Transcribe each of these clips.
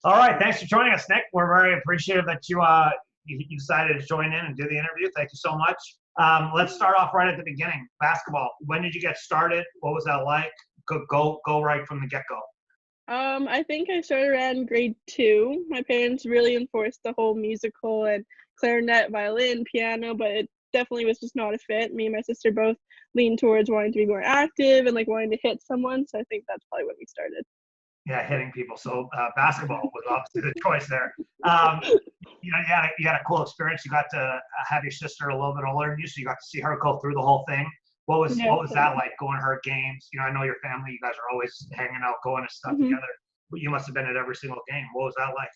All right, thanks for joining us, Nick. We're very appreciative that you decided to join in and do the interview. Thank you so much. Let's start off right at the beginning. Basketball. When did you get started? What was that like? Go right from the get-go. I think I started around grade 2. My parents really enforced the whole musical and clarinet, violin, piano, but it definitely was just not a fit. Me and my sister both leaned towards wanting to be more active and like wanting to hit someone, so I think that's probably when we started. Yeah, hitting people. So basketball was obviously the choice there. You had a cool experience. You got to have your sister a little bit older than you, so you got to see her go through the whole thing. What was that like, going to her games? I know your family, you guys are always hanging out, going to stuff together. But you must have been at every single game. What was that like?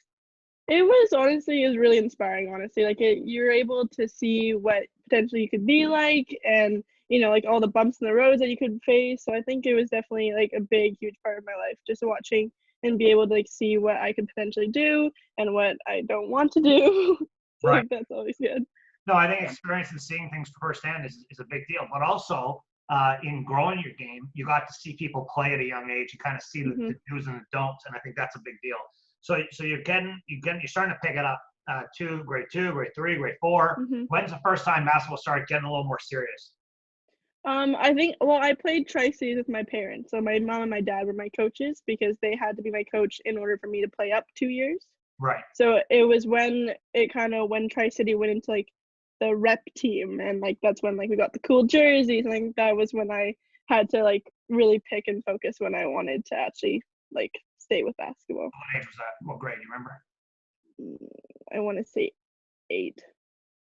It was really inspiring, honestly. Like you're able to see what potentially you could be like, and like all the bumps in the roads that you could face. So I think it was definitely like a big, huge part of my life, just watching and be able to like see what I could potentially do and what I don't want to do. So Right. like, that's always good. No, I think experience and seeing things firsthand is a big deal. But also, in growing your game, you got to see people play at a young age. You kind of see the do's and the don'ts, and I think that's a big deal. So you're starting to pick it up. Grade 2, grade 3, grade 4. When's the first time basketball started getting a little more serious? I think, well, I played tri-cities with my parents. So my mom and my dad were my coaches because they had to be my coach in order for me to play up 2 years. Right. So it was when Tri-City went into like the rep team, and like that's when like we got the cool jerseys. I think that was when I had to like really pick and focus when I wanted to actually like stay with basketball. What age was that? What grade? You remember? I want to say 8.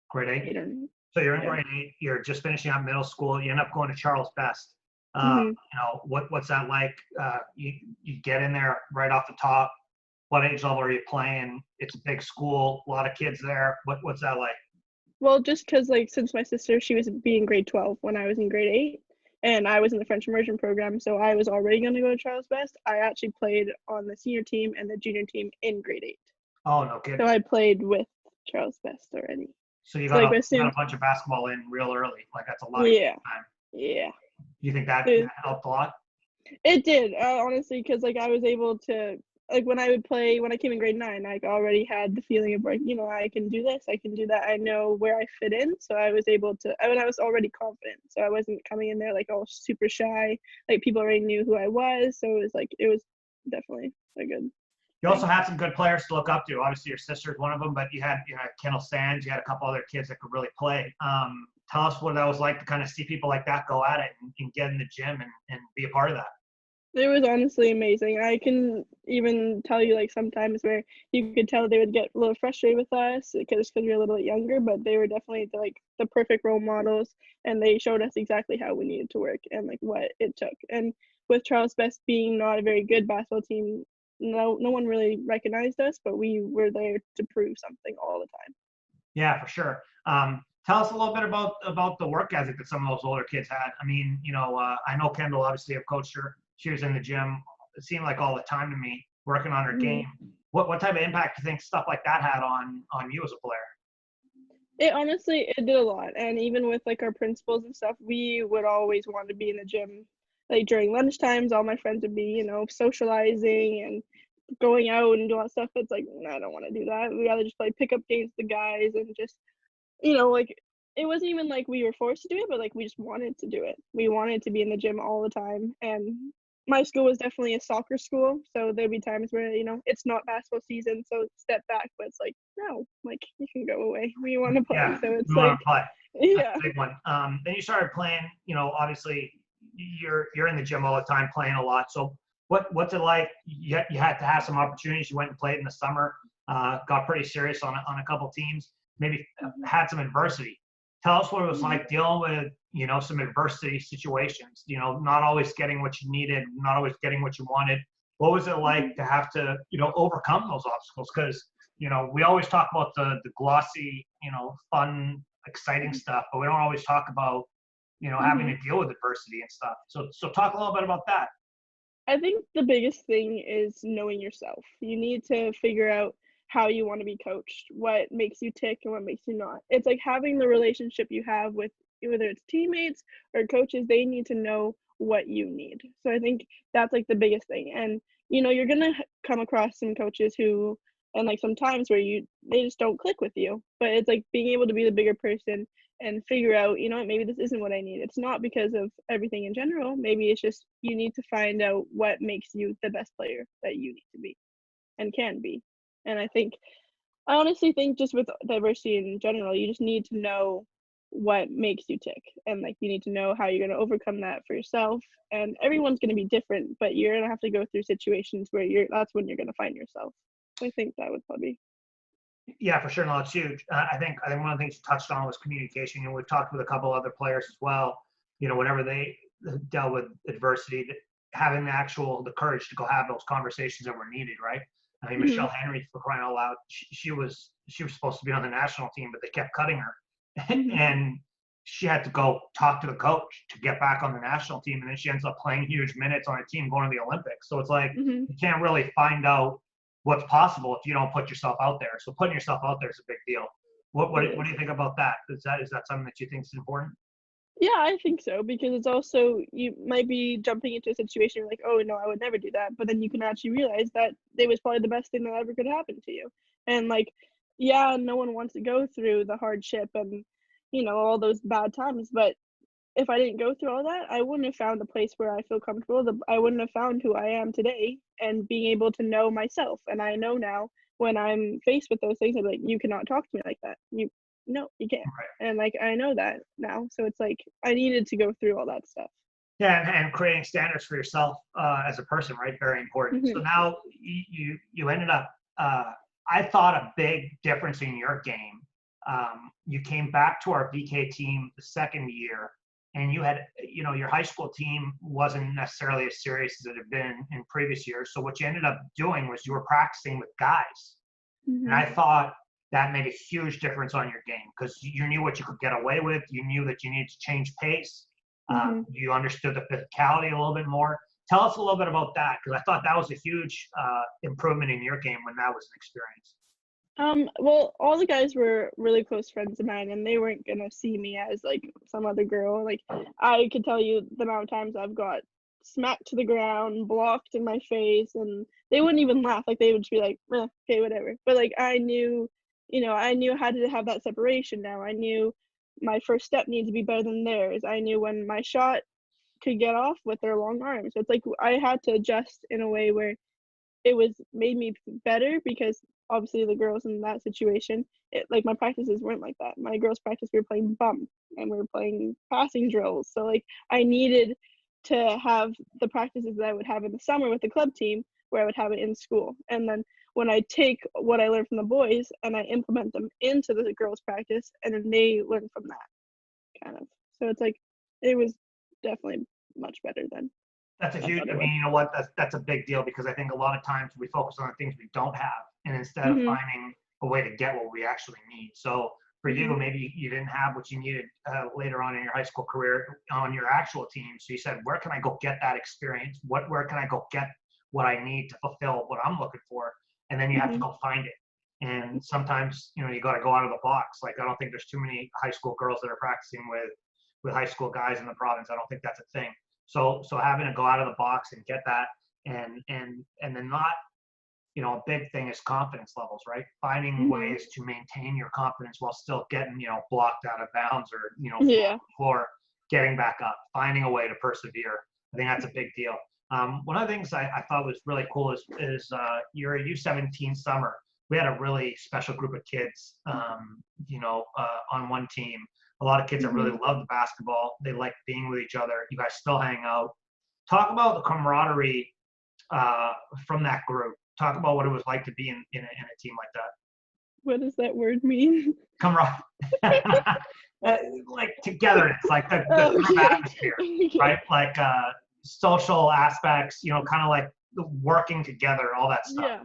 Grade 8? 8 or 9. So you're in grade 8. You're just finishing up middle school. You end up going to Charles Best. What's that like? You get in there right off the top. What age level are you playing? It's a big school, a lot of kids there. What's that like? Well, just because like since my sister, she was in grade 12 when I was in grade 8, and I was in the French immersion program, so I was already going to go to Charles Best. I actually played on the senior team and the junior team in grade 8. Oh, no kidding. So I played with Charles Best already. So you got a bunch of basketball in real early. Like, that's a lot of time. Yeah. You think that helped a lot? It did, honestly, because like I was able to, like when I came in grade 9, I already had the feeling of like, I can do this, I can do that. I know where I fit in. So I was able to, I was already confident. So I wasn't coming in there like all super shy. Like people already knew who I was. So it was definitely a good. You also had some good players to look up to. Obviously, your sister's one of them, but you had Kendall Sands. You had a couple other kids that could really play. Tell us what that was like to kind of see people like that go at it and get in the gym and be a part of that. It was honestly amazing. I can even tell you like sometimes where you could tell they would get a little frustrated with us because we're a little bit younger, but they were definitely the perfect role models, and they showed us exactly how we needed to work and like what it took. And with Charles Best being not a very good basketball team, no one really recognized us, but we were there to prove something all the time. Yeah, for sure. Tell us a little bit about the work ethic that some of those older kids had. I mean, I know Kendall, obviously, I've coached her. She was in the gym, it seemed like all the time to me, working on her game. What type of impact do you think stuff like that had on you as a player? It did a lot. And even with like our principals and stuff, we would always want to be in the gym. Like during lunch times, all my friends would be, socializing and going out and doing all that stuff. It's like, no, I don't want to do that. We'd rather just play pickup games with the guys and just, like it wasn't even like we were forced to do it, but like we just wanted to do it. We wanted to be in the gym all the time. And my school was definitely a soccer school, so there'd be times where it's not basketball season, so step back, but it's like, no, like you can go away, we want to play. Yeah, so it's we want to play. Yeah, that's a big one. Then you started playing, obviously you're in the gym all the time playing a lot, so what's it like? You had to have some opportunities. You went and played in the summer, got pretty serious on a couple teams, maybe had some adversity. Tell us what it was like dealing with, some adversity situations, not always getting what you needed, not always getting what you wanted. What was it like to have to, overcome those obstacles? Because, we always talk about the glossy, fun, exciting stuff, but we don't always talk about, having to deal with adversity and stuff. So talk a little bit about that. I think the biggest thing is knowing yourself. You need to figure out how you want to be coached, what makes you tick and what makes you not. It's like having the relationship you have with whether it's teammates or coaches, they need to know what you need. So I think that's like the biggest thing. And you're gonna come across some coaches who, and like sometimes where they just don't click with you. But it's like being able to be the bigger person and figure out, maybe this isn't what I need. It's not because of everything in general. Maybe it's just you need to find out what makes you the best player that you need to be and can be. And I honestly think just with diversity in general, you just need to know what makes you tick. And like you need to know how you're going to overcome that for yourself. And everyone's going to be different, but you're going to have to go through situations where that's when you're going to find yourself. I think that would probably. Yeah, for sure. No, it's huge. I think one of the things you touched on was communication. We've talked with a couple other players as well. Whenever they dealt with adversity, having the courage to go have those conversations that were needed, right? I mean, Michelle Henry, for crying out loud, she was supposed to be on the national team, but they kept cutting her, and she had to go talk to the coach to get back on the national team, and then she ends up playing huge minutes on a team going to the Olympics. So it's like you can't really find out what's possible if you don't put yourself out there. So putting yourself out there is a big deal. What do you think about that? Is that something that you think is important? Yeah, I think so, because it's also, you might be jumping into a situation like, oh no, I would never do that, but then you can actually realize that it was probably the best thing that ever could happen to you. And like, yeah, no one wants to go through the hardship and all those bad times, but if I didn't go through all that, I wouldn't have found a place where I feel comfortable. I wouldn't have found who I am today and being able to know myself. And I know now when I'm faced with those things, I'm like, you cannot talk to me like that. No, you can't. Right. And like, I know that now. So it's like, I needed to go through all that stuff. Yeah, and creating standards for yourself as a person, right? Very important. So now you ended up, I thought a big difference in your game. You came back to our VK team the second year, and you had, your high school team wasn't necessarily as serious as it had been in previous years. So what you ended up doing was you were practicing with guys. And I thought that made a huge difference on your game because you knew what you could get away with. You knew that you needed to change pace. You understood the physicality a little bit more. Tell us a little bit about that, because I thought that was a huge improvement in your game when that was an experience. Well, all the guys were really close friends of mine, and they weren't gonna see me as like some other girl. Like, I could tell you the amount of times I've got smacked to the ground, blocked in my face, and they wouldn't even laugh. Like, they would just be like, okay, whatever. But like, I knew how to have that separation now. I knew my first step needed to be better than theirs. I knew when my shot could get off with their long arms. So it's like I had to adjust in a way where it made me better, because obviously the girls in that situation, like my practices weren't like that. My girls' practice, we were playing bump and we were playing passing drills. So like I needed to have the practices that I would have in the summer with the club team where I would have it in school. And then when I take what I learned from the boys and I implement them into the girls' practice, and then they learn from that kind of. So it's like it was definitely much better then. That's a huge, I mean, you know what, that's a big deal, because I think a lot of times we focus on the things we don't have, and instead of finding a way to get what we actually need. So for you, maybe you didn't have what you needed later on in your high school career on your actual team. So you said, where can I go get that experience? Where can I go get what I need to fulfill what I'm looking for? And then you have to go find it. And sometimes, you got to go out of the box. Like, I don't think there's too many high school girls that are practicing with high school guys in the province. I don't think that's a thing. So having to go out of the box and get that, and then not, a big thing is confidence levels, right? Finding ways to maintain your confidence while still getting, blocked out of bounds or, or getting back up, finding a way to persevere. I think that's a big deal. One of the things I thought was really cool is your U17 summer. We had a really special group of kids, on one team. A lot of kids that really loved basketball. They liked being with each other. You guys still hang out. Talk about the camaraderie from that group. Talk about what it was like to be in a team like that. What does that word mean? Camaraderie. Like togetherness, like the group atmosphere, right? Like social aspects, kind of like the working together, all that stuff. Yeah.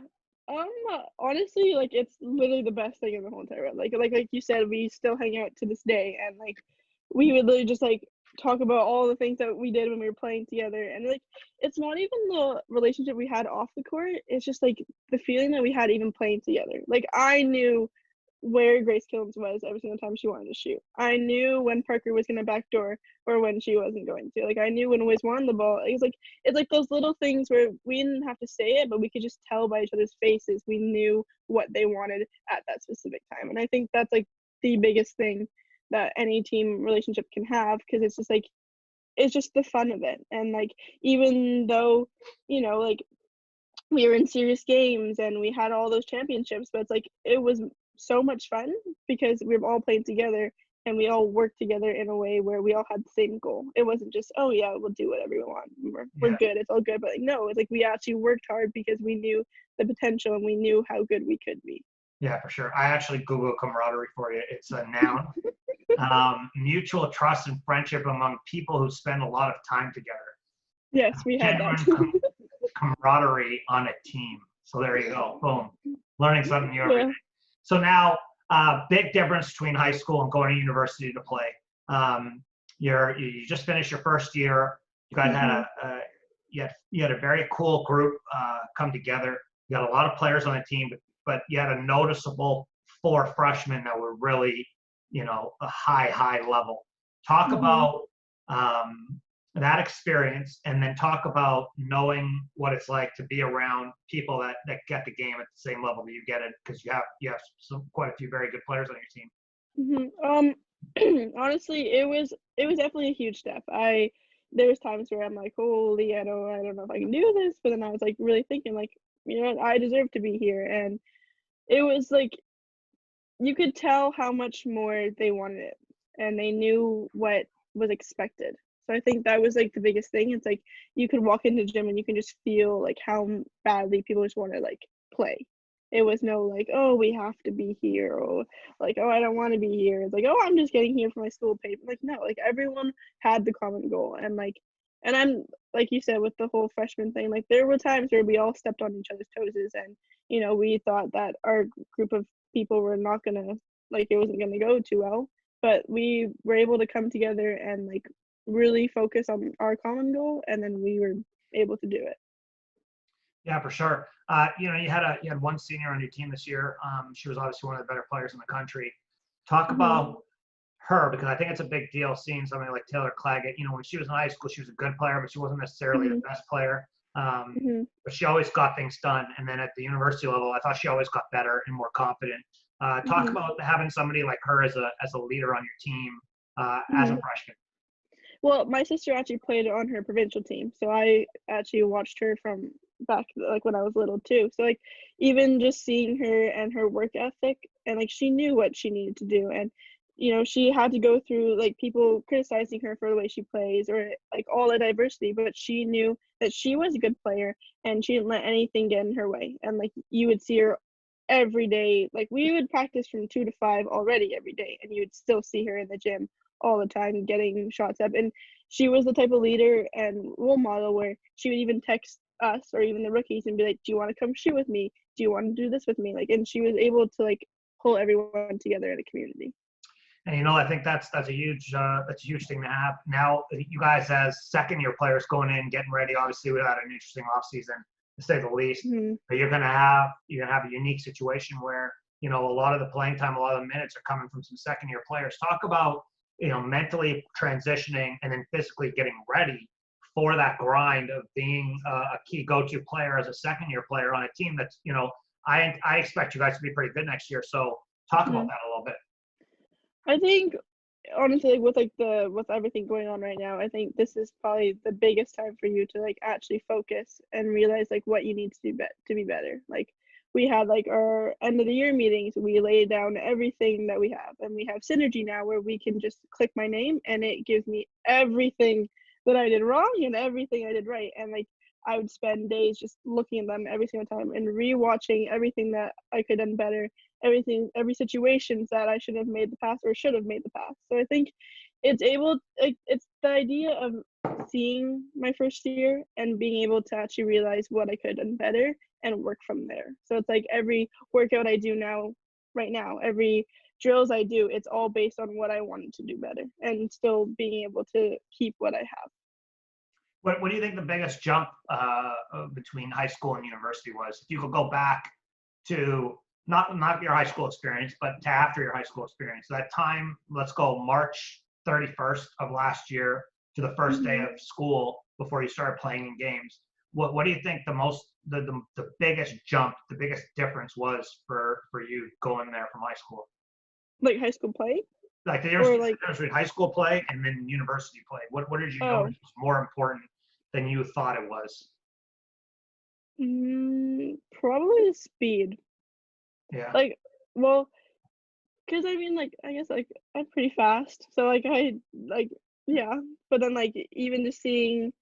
Honestly, like it's literally the best thing in the whole entire world. Like you said, we still hang out to this day, and like we would literally just like talk about all the things that we did when we were playing together. And like it's not even the relationship we had off the court, it's just like the feeling that we had even playing together. Like I knew where Grace Killens was every single time she wanted to shoot. I knew when Parker was gonna backdoor or when she wasn't going to. Like I knew when Wiz wanted the ball. It's like those little things where we didn't have to say it, but we could just tell by each other's faces. We knew what they wanted at that specific time. And I think that's like the biggest thing that any team relationship can have, because it's just like it's just the fun of it. And like even though, like we were in serious games and we had all those championships, but it's like it was so much fun because we were all playing together and we all worked together in a way where we all had the same goal. It wasn't just, oh yeah, we'll do whatever we want. We're good. It's all good. But like, no, it's like we actually worked hard because we knew the potential and we knew how good we could be. Yeah, for sure. I actually Google camaraderie for you. It's a noun. Mutual trust and friendship among people who spend a lot of time together. Yes, we had that. Camaraderie on a team. So there you go. Boom. Learning something new every day. So now, big difference between high school and going to university to play. You just finished your first year. You guys had you had a very cool group come together. You got a lot of players on the team, but you had a noticeable 4 freshmen that were really, a high level. Talk about that experience, and then talk about knowing what it's like to be around people that get the game at the same level that you get it, because you have quite a few very good players on your team. Honestly, it was definitely a huge step. There was times where I'm like, holy, I don't know if I can do this, but then I was like really thinking like, I deserve to be here. And it was like you could tell how much more they wanted it and they knew what was expected. So I think that was like the biggest thing. It's like you could walk into the gym and you can just feel like how badly people just want to like play. It was no like, oh, we have to be here, or like, oh, I don't want to be here. It's like, oh, I'm just getting here for my school paper. Like, no, like everyone had the common goal. And I'm like you said with the whole freshman thing, like there were times where we all stepped on each other's toes, and we thought that our group of people were not gonna, like, it wasn't gonna go too well, but we were able to come together and like really focus on our common goal, and then we were able to do it. Yeah, for sure. You had one senior on your team this year. She was obviously one of the better players in the country. Talk about her, because I think it's a big deal seeing somebody like Taylor Claggett. When she was in high school, she was a good player, but she wasn't necessarily the best player. But she always got things done. And then at the university level, I thought she always got better and more confident. Talk about having somebody like her as a leader on your team as a freshman. Well, my sister actually played on her provincial team, so I actually watched her from back like when I was little too. So like even just seeing her and her work ethic, and like she knew what she needed to do, and she had to go through like people criticizing her for the way she plays or like all the diversity, but she knew that she was a good player and she didn't let anything get in her way. And like you would see her every day, like we would practice from 2 to 5 already every day, and you would still see her in the gym all the time getting shots up. And she was the type of leader and role model where she would even text us or even the rookies and be like, do you want to come shoot with me? Do you want to do this with me? Like, and she was able to like pull everyone together in a community. And I think that's a huge thing to have. Now you guys as second year players going in, getting ready, obviously we had an interesting off season to say the least. But you're gonna have a unique situation where a lot of the playing time, a lot of the minutes are coming from some second year players. Talk about mentally transitioning and then physically getting ready for that grind of being a key go-to player as a second year player on a team that's I expect you guys to be pretty good next year. So talk about that a little bit. I think honestly, with everything going on right now, I think this is probably the biggest time for you to like actually focus and realize like what you need to do to be better. Like we had like our end of the year meetings, we laid down everything that we have, and we have synergy now where we can just click my name and it gives me everything that I did wrong and everything I did right. And like I would spend days just looking at them every single time and rewatching everything that I could have done better, every situations that I should have made the pass or should have made the pass. So I think it's the idea of seeing my first year and being able to actually realize what I could have done better and work from there. So it's like every workout I do right now, every drills I do, it's all based on what I wanted to do better and still being able to keep what I have. What do you think the biggest jump between high school and university was? If you could go back to not your high school experience, but to after your high school experience. That time, let's go March 31st of last year to the first day of school before you started playing in games. What do you think the biggest jump, the biggest difference was for you going there from high school? Like high school play? Like the difference between high school play and then university play. What did you notice was more important than you thought it was? Probably the speed. Yeah. Like, well, because I mean, like, I guess like I'm pretty fast, so like yeah. But then like even just seeing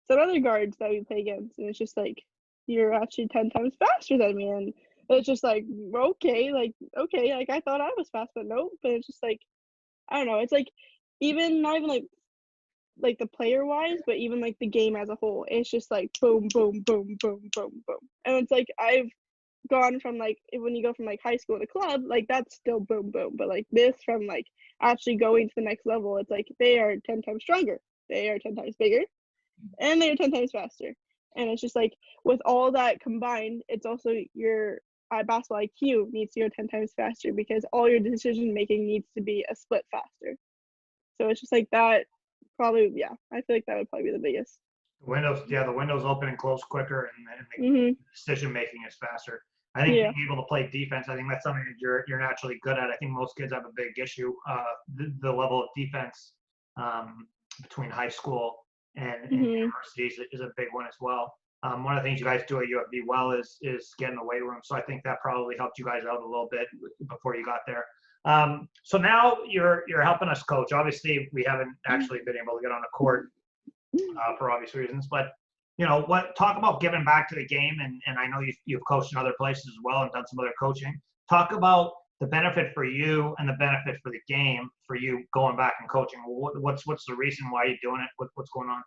some other guards that we play against, and it's just like you're actually 10 times faster than me, and it's just like okay, like I thought I was fast, but nope. But it's just like I don't know. It's like even not even like the player wise, but even like the game as a whole. It's just like boom, boom, boom, boom, boom, boom, and it's like I've gone from like when you go from like high school to club, like that's still boom boom, but like this from like actually going to the next level, it's like they are 10 times stronger, they are 10 times bigger, and they are 10 times faster. And it's just like with all that combined, it's also your basketball IQ needs to go 10 times faster because all your decision making needs to be a split faster. So it's just like that probably, yeah, I feel like that would probably be the biggest. The windows open and close quicker, and the decision making is faster. I think being able to play defense, I think that's something that you're naturally good at. I think most kids have a big issue. The level of defense between high school and universities is a big one as well. One of the things you guys do at UFV well is get in the weight room. So I think that probably helped you guys out a little bit before you got there. So now you're helping us coach. Obviously, we haven't actually been able to get on a court for obvious reasons, but talk about giving back to the game, and I know you've coached in other places as well and done some other coaching. Talk about the benefit for you and the benefit for the game for you going back and coaching. What's the reason why you're doing it? What's going on?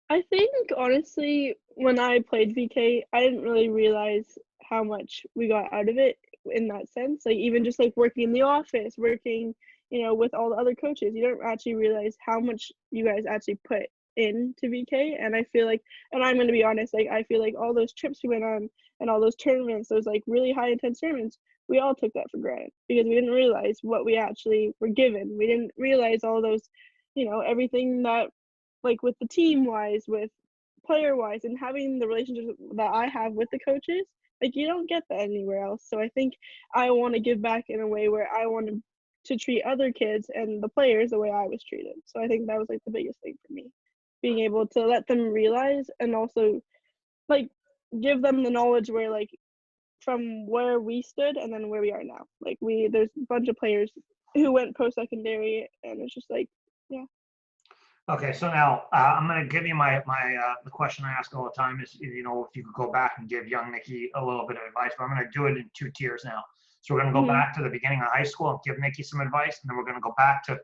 I think honestly, when I played VK, I didn't really realize how much we got out of it in that sense. Like even just like working in the office, working, with all the other coaches, you don't actually realize how much you guys actually put into VK. And I feel like, and I'm going to be honest, like I feel like all those trips we went on and all those tournaments, those like really high intense tournaments, we all took that for granted because we didn't realize what we actually were given. We didn't realize all those, everything that like with the team wise, with player wise, and having the relationships that I have with the coaches, like you don't get that anywhere else. So I think I want to give back in a way where I want to treat other kids and the players the way I was treated. So I think that was like the biggest thing for me, being able to let them realize and also like give them the knowledge where like from where we stood and then where we are now. Like there's a bunch of players who went post-secondary, and it's just like, yeah. Okay, so now I'm going to give you the question I ask all the time is, if you could go back and give young Nikki a little bit of advice, but I'm going to do it in 2 tiers now. So we're going to go back to the beginning of high school and give Nikki some advice, and then we're going to go back to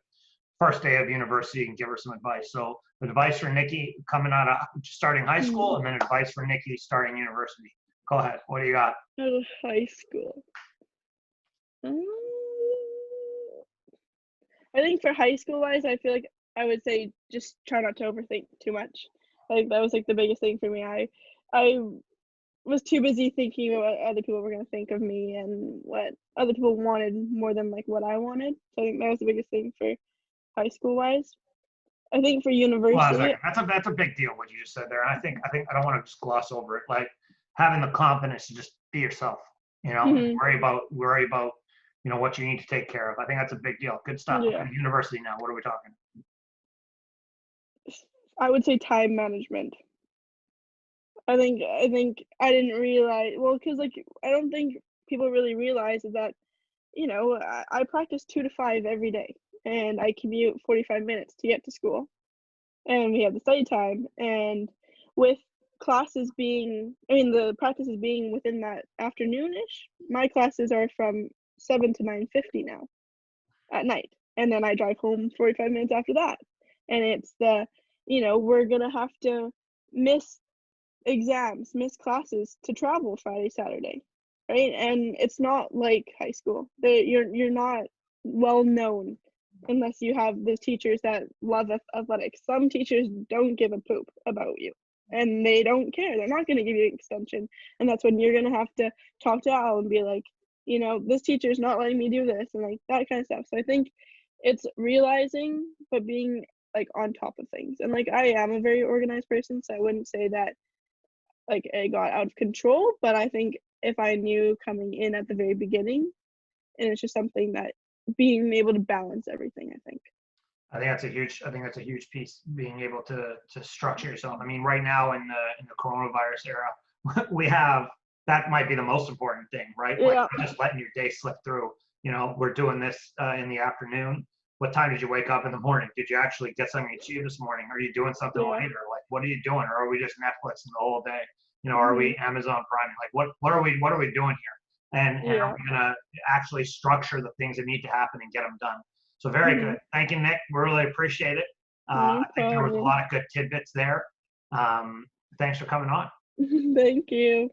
first day of university and give her some advice. So advice for Nikki coming out of starting high school, and then advice for Nikki starting university. Go ahead. What do you got? Out of high school. I think for high school wise, I feel like I would say just try not to overthink too much. Like that was like the biggest thing for me. I was too busy thinking about what other people were going to think of me and what other people wanted more than like what I wanted. So I think that was the biggest thing for high school wise. I think for university, that's a big deal what you just said there. And I think I don't want to just gloss over it. Like having the confidence to just be yourself. Worry about what you need to take care of. I think that's a big deal. Good stuff. Yeah. Okay, university now. What are we talking? I would say time management. I think I didn't realize, because like I don't think people really realize is that I practice 2 to 5 every day, and I commute 45 minutes to get to school, and we have the study time, and with classes being, the practices being within that afternoon-ish, my classes are from 7 to 9:50 now at night, and then I drive home 45 minutes after that, and it's we're gonna have to miss exams, miss classes to travel Friday, Saturday, right? And it's not like high school. You're not well known unless you have the teachers that love athletics. Some teachers don't give a poop about you, and they don't care. They're not going to give you an extension, and that's when you're going to have to talk to Al and be like, you know, this teacher's not letting me do this, and like that kind of stuff. So I think it's realizing, but being like on top of things. And like I am a very organized person, so I wouldn't say that like it got out of control, but I think if I knew coming in at the very beginning, and it's just something that being able to balance everything, I think. I think that's a huge piece, being able to structure yourself. I mean, right now in the coronavirus era, we have, that might be the most important thing, right? Like Yeah. just letting your day slip through. You know, we're doing this in the afternoon. What time did you wake up in the morning? Did you actually get something to achieve this morning? Are you doing something Yeah. later? Like, what are you doing? Or are we just Netflixing the whole day? You know, are Mhm. we Amazon Prime? Like, what are we doing here? And are Yeah. we gonna actually structure the things that need to happen and get them done? So very Mhm. good. Thank you, Nick. We really appreciate it. No I think there was a problem. lot of good tidbits there. Thanks for coming on. Thank you.